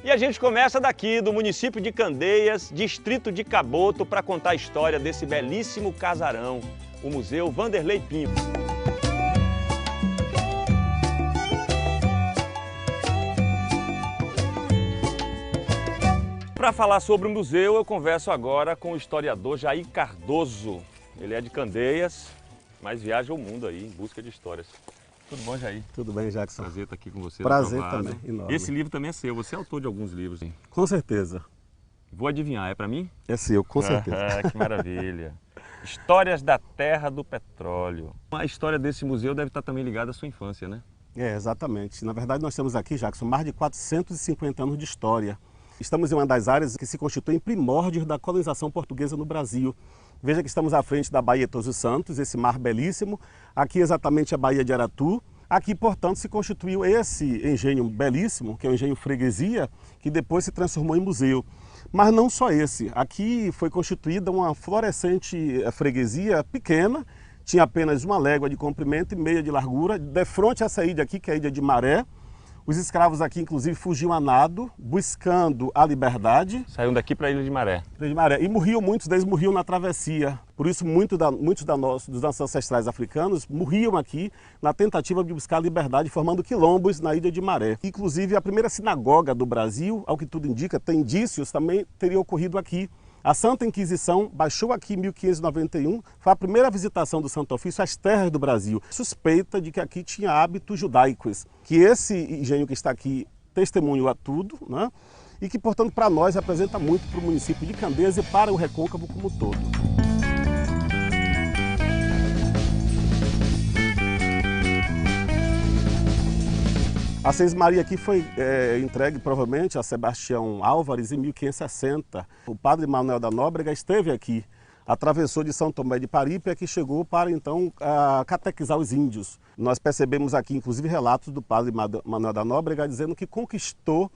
E a gente começa daqui, do município de Candeias, distrito de Caboto, para contar a história desse belíssimo casarão, o Museu Vanderlei Pinto. Para falar sobre o museu, eu converso agora com o historiador Jair Cardoso. Ele é de Candeias, mas viaja o mundo aí em busca de histórias. Tudo bom, Jair? Tudo bem, Jackson. Prazer estar aqui com você. Prazer também, enorme. Esse livro também é seu, você é autor de alguns livros, hein? Com certeza. Vou adivinhar, é para mim? É seu, com certeza. Que maravilha. Histórias da Terra do Petróleo. A história desse museu deve estar também ligada à sua infância, né? É, exatamente. Na verdade, nós temos aqui, Jackson, mais de 450 anos de história. Estamos em uma das áreas que se constituem primórdios da colonização portuguesa no Brasil. Veja que estamos à frente da Baía de Todos os Santos, esse mar belíssimo. Aqui exatamente a Baía de Aratu. Aqui, portanto, se constituiu esse engenho belíssimo, que é o engenho Freguesia, que depois se transformou em museu. Mas não só esse. Aqui foi constituída uma florescente freguesia pequena, tinha apenas 1 légua de comprimento e meia de largura, de frente a essa ilha aqui, que é a ilha de Maré. Os escravos aqui, inclusive, fugiam a nado, buscando a liberdade. Saíam daqui para a Ilha de Maré. Ilha de Maré. E morriam, muitos deles morriam na travessia. Por isso, muitos dos nossos ancestrais africanos morriam aqui na tentativa de buscar a liberdade, formando quilombos na Ilha de Maré. Inclusive, a primeira sinagoga do Brasil, ao que tudo indica, tem indícios, também teria ocorrido aqui. A Santa Inquisição baixou aqui em 1591, foi a primeira visitação do Santo Ofício às terras do Brasil. Suspeita de que aqui tinha hábitos judaicos, que esse engenho que está aqui testemunhou a tudo, né? E que, portanto, para nós representa muito para o município de Candeias e para o Recôncavo como um todo. A Sesmaria aqui foi entregue provavelmente a Sebastião Álvares em 1560. O padre Manuel da Nóbrega esteve aqui, atravessou de São Tomé de Parípia, que chegou para então catequizar os índios. Nós percebemos aqui inclusive relatos do padre Manuel da Nóbrega dizendo que conquistou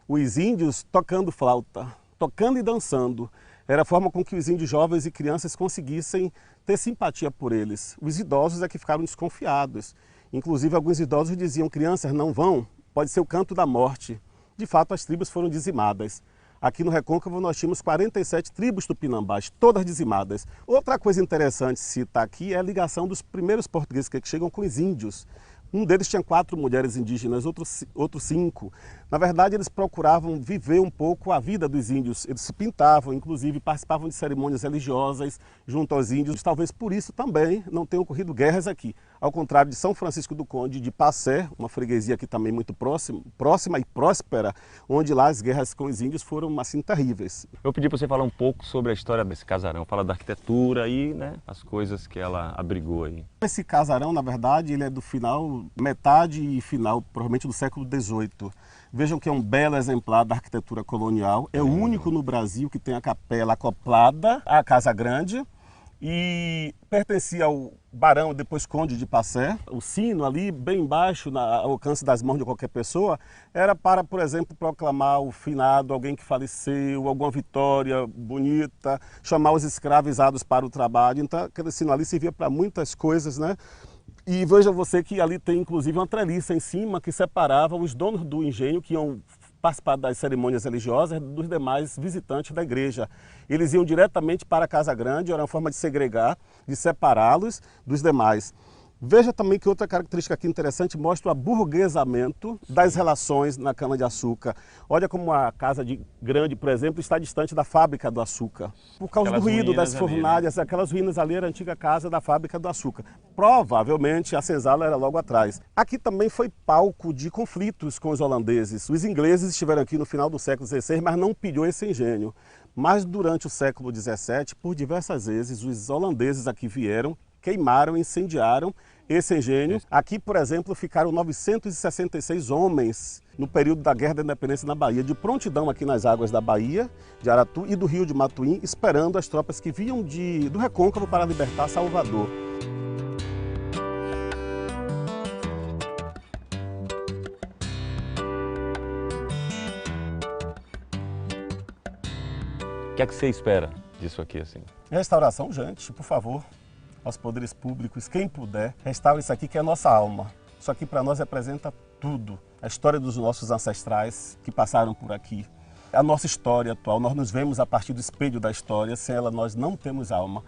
os índios tocando flauta, tocando e dançando. Era a forma com que os índios jovens e crianças conseguissem ter simpatia por eles. Os idosos é que ficaram desconfiados. Inclusive, alguns idosos diziam, crianças não vão, pode ser o canto da morte. De fato, as tribos foram dizimadas. Aqui no Recôncavo nós tínhamos 47 tribos tupinambás, todas dizimadas. Outra coisa interessante citar aqui é a ligação dos primeiros portugueses que chegam com os índios. Um deles tinha 4 mulheres indígenas, outros 5. Na verdade, eles procuravam viver um pouco a vida dos índios. Eles se pintavam, inclusive participavam de cerimônias religiosas junto aos índios. Talvez por isso também não tenham ocorrido guerras aqui. Ao contrário de São Francisco do Conde, de Passé, uma freguesia aqui também muito próxima e próspera, onde lá as guerras com os índios foram assim terríveis. Eu pedi para você falar um pouco sobre a história desse casarão, falar da arquitetura e as coisas que ela abrigou aí. Esse casarão, na verdade, ele é do metade e final, provavelmente do século XVIII. Vejam que é um belo exemplar da arquitetura colonial. É o único no Brasil que tem a capela acoplada à Casa Grande e pertencia ao barão, depois conde de Passé. O sino ali, bem embaixo, ao alcance das mãos de qualquer pessoa, era para, por exemplo, proclamar o finado, alguém que faleceu, alguma vitória bonita, chamar os escravizados para o trabalho. Então, aquele sino ali servia para muitas coisas, né? E veja você que ali tem inclusive uma treliça em cima que separava os donos do engenho que iam participar das cerimônias religiosas dos demais visitantes da igreja. Eles iam diretamente para a Casa Grande, era uma forma de segregar, de separá-los dos demais. Veja também que outra característica aqui interessante mostra o aburguesamento das relações na cana-de-açúcar. Olha como a Casa Grande, por exemplo, está distante da fábrica do açúcar. Por causa do ruído das fornalhas, aquelas ruínas ali era a antiga casa da fábrica do açúcar. Provavelmente a senzala era logo atrás. Aqui também foi palco de conflitos com os holandeses. Os ingleses estiveram aqui no final do século XVI, mas não pilhou esse engenho. Mas durante o século XVII, por diversas vezes, os holandeses aqui vieram, queimaram, incendiaram esse engenho. Aqui, por exemplo, ficaram 966 homens no período da Guerra da Independência na Bahia, de prontidão aqui nas águas da Baía de Aratu e do Rio de Matuim, esperando as tropas que vinham do Recôncavo para libertar Salvador. O que é que você espera disso aqui, assim? Restauração, gente, por favor, aos poderes públicos, quem puder, restaure isso aqui que é a nossa alma. Isso aqui para nós representa tudo. A história dos nossos ancestrais que passaram por aqui. A nossa história atual, nós nos vemos a partir do espelho da história, sem ela nós não temos alma.